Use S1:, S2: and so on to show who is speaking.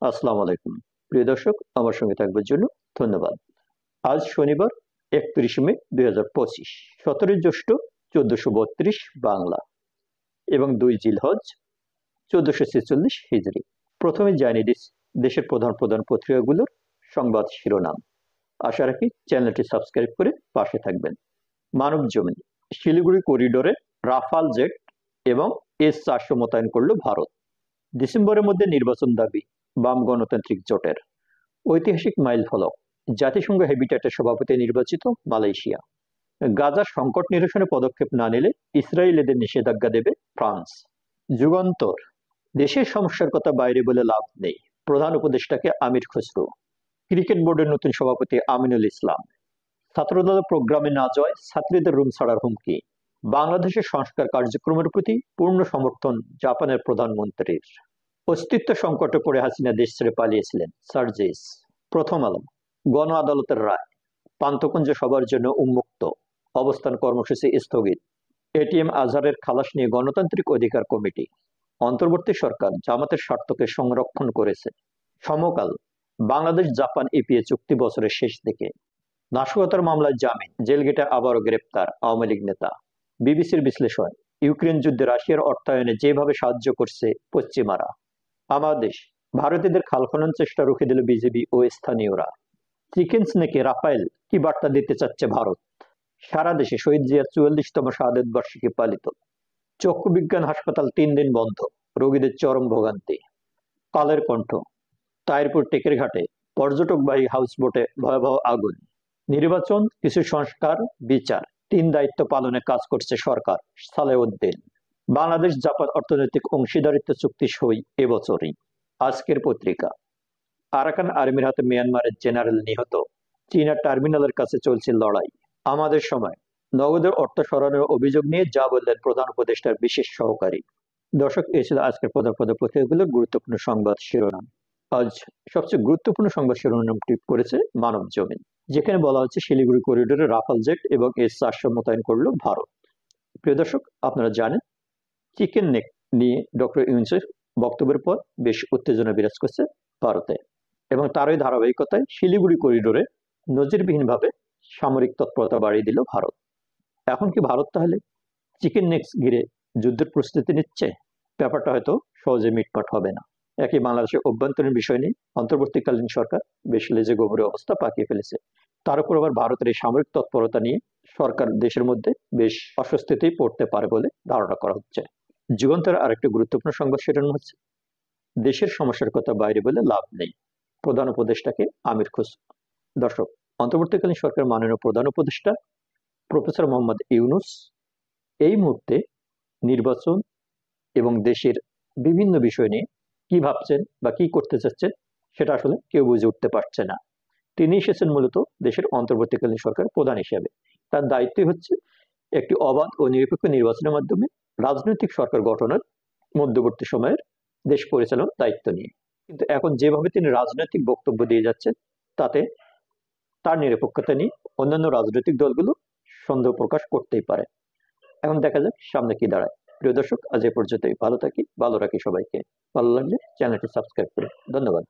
S1: আসসালামু আলাইকুম। প্রিয় দর্শক, আমার সঙ্গে থাকবার জন্য ধন্যবাদ। আজ শনিবার ৩১ মে ২০২৫, ১৭ জ্যৈষ্ঠ ১৪৩২ বাংলা এবং ২ জিলহজ ১৪৪৬ হিজরি। প্রথমে জানিয়ে দিচ্ছি দেশের প্রধান প্রধান পত্রিকাগুলোর সংবাদ শিরোনাম। আশা রাখি চ্যানেলটি সাবস্ক্রাইব করে পাশে থাকবেন। মানবজমিন, শিলিগুড়ি করিডোরে রাফাল জেট এবং S-400 মোতায়েন করল ভারত। ডিসেম্বরের মধ্যে নির্বাচন দাবি বাম গণতান্ত্রিক জোটের। ঐতিহাসিক মাইল ফলক, জাতিসংঘ হ্যাবিটেটের সভাপতি নির্বাচিত মালয়েশিয়া। গাজার সংকট নিরসনে পদক্ষেপ না নিলে ইসরায়েল এদের নিষেধাজ্ঞা দেবে ফ্রান্স। যুগান্তর, দেশের সমস্যার কথা বাইরে বলে লাভ নেই, প্রধান উপদেষ্টাকে আমির খসরু। ক্রিকেট বোর্ডের নতুন সভাপতি আমিনুল ইসলাম। ছাত্রদল প্রোগ্রামে না জয়, ছাত্রীদের রুম ছাড়ার হুমকি। বাংলাদেশের সংস্কার কার্যক্রমের প্রতি পূর্ণ সমর্থন জাপানের প্রধানমন্ত্রীর। অস্তিত্ব সংকটে পড়ে হাসিনা দেশ ছেড়ে পালিয়েছিলেন, সার্জিস। প্রথম আলো, গণ আদালতের রায়, পান্থকুঞ্জ সবার জন্য উন্মুক্ত, অবস্থান কর্মসূচি স্থগিত। এটিএম আজহারের খালাস নিয়ে গণতান্ত্রিক অধিকার কমিটি। অন্তর্বর্তী সরকার জামাতের স্বার্থকে সংরক্ষণ করেছে। সমকাল, বাংলাদেশ জাপান ইপিএ চুক্তি বছরের শেষ দিকে। নাশকতার মামলায় জামিন, জেলগেটে আবারও গ্রেপ্তার আওয়ামী লীগ নেতা। বিবিসির বিশ্লেষণ, ইউক্রেন যুদ্ধে রাশিয়ার অর্থায়নে যেভাবে সাহায্য করছে পশ্চিমারা। আমাদেশ, ভারতীয়দের খাল খনন চেষ্টা রুখে দিল বিজেপি ও স্থানীয়রা। চিকেন স্নেকে রাফায়েল কি বার্তা দিতে চাচ্ছে ভারত? সারা দেশে শহীদ জিয়ার ৪৪তম শাহাদত বার্ষিকী পালিত। চক্ষু বিজ্ঞান হাসপাতাল ৩ দিন বন্ধ, রোগীদের চরম ভোগান্তি। কালের কণ্ঠ, তাইরপুর টেকের ঘাটে পর্যটকবাহী হাউসবোটে ভয়াবহ আগুন। নির্বাচন, কিছু সংস্কার, বিচার, ৩ দায়িত্ব পালনে কাজ করছে সরকার, সালেউদ্দিন। বাংলাদেশ জাপান অর্থনৈতিক অংশীদারিত্ব চুক্তি সই এবছরই। আজকের পত্রিকা, আরাকান আর্মির হাতে মিয়ানমারের জেনারেল নিহত, চীনা টার্মিনালের কাছে চলছে লড়াই। আমাদের সময়, নগদের অর্থ সরানোর অভিযোগ নিয়ে যা বললেন প্রধান উপদেষ্টার বিশেষ সহকারী। দর্শক, এই ছিল আজকের প্রধান প্রধান পত্রিকাগুলোর গুরুত্বপূর্ণ সংবাদ শিরোনাম। আজ সবচেয়ে গুরুত্বপূর্ণ সংবাদ শিরোনামটি করেছে মানব জমিন, যেখানে বলা হচ্ছে শিলিগুড়ি করিডোরে রাফাল জেট এবং S-400 মোতায়েন করল ভারত। প্রিয় দর্শক, আপনারা জানেন চিকেন নেক নিয়ে ডক্টর ইউনূসের বক্তব্যের পর বেশ উত্তেজনা বিরাজ করছে ভারতে, এবং তারই ধারাবাহিকতায় শিলিগুড়ি করিডোরে নজিরবিহীনভাবে সামরিক তৎপরতা বাড়িয়ে দিল ভারত। এখন কি ভারত তাহলে চিকেন নেক্স ঘিরে যুদ্ধের প্রস্তুতি নিচ্ছে? ব্যাপারটা হয়তো সহজে মিটমাট হবে না। একই বাংলাদেশের অভ্যন্তরীণ বিষয় নিয়ে অন্তর্বর্তীকালীন সরকার বেশ লেজে গোবরে অবস্থা পাকিয়ে ফেলেছে। তার উপর আবার ভারতের এই সামরিক তৎপরতা নিয়ে সরকার দেশের মধ্যে বেশ অস্বস্তিতেই পড়তে পারে বলে ধারণা করা হচ্ছে। যুগান্তর আরেকটি গুরুত্বপূর্ণ সংবাদ শিরোনাম হচ্ছে দেশের সমস্যার কথা বাইরে বলে লাভ নেই, প্রধান উপদেষ্টাকে আমির খসরু। দর্শক, অন্তর্বর্তীকালীন সরকার মাননীয় প্রধান উপদেষ্টা প্রফেসর মোহাম্মদ ইউনূস এই মুহূর্তে নির্বাচন এবং দেশের বিভিন্ন বিষয় নিয়ে কি ভাবছেন বা কি করতে চাচ্ছেন সেটা আসলে কেউ বুঝে উঠতে পারছে না। তিনি এসেছেন মূলত দেশের অন্তর্বর্তীকালীন সরকার প্রধান হিসেবে। তার দায়িত্বই হচ্ছে একটি অবাধ ও নিরপেক্ষ নির্বাচনের মাধ্যমে রাজনৈতিক সরকার গঠনের মধ্যবর্তী সময়ের দেশ পরিচালনার দায়িত্ব নিয়ে। কিন্তু এখন যেভাবে তিনি রাজনৈতিক বক্তব্য দিয়ে যাচ্ছেন, তাতে তার নিরপেক্ষতা নিয়ে অন্যান্য রাজনৈতিক দলগুলো সন্দেহ প্রকাশ করতেই পারে। এখন দেখা যাক সামনে কি দাঁড়ায়। প্রিয় দর্শক, আজ এ পর্যন্তই। ভালো থাকি, ভালো রাখি সবাইকে। ভালো লাগলে চ্যানেলটি সাবস্ক্রাইব করুন। ধন্যবাদ।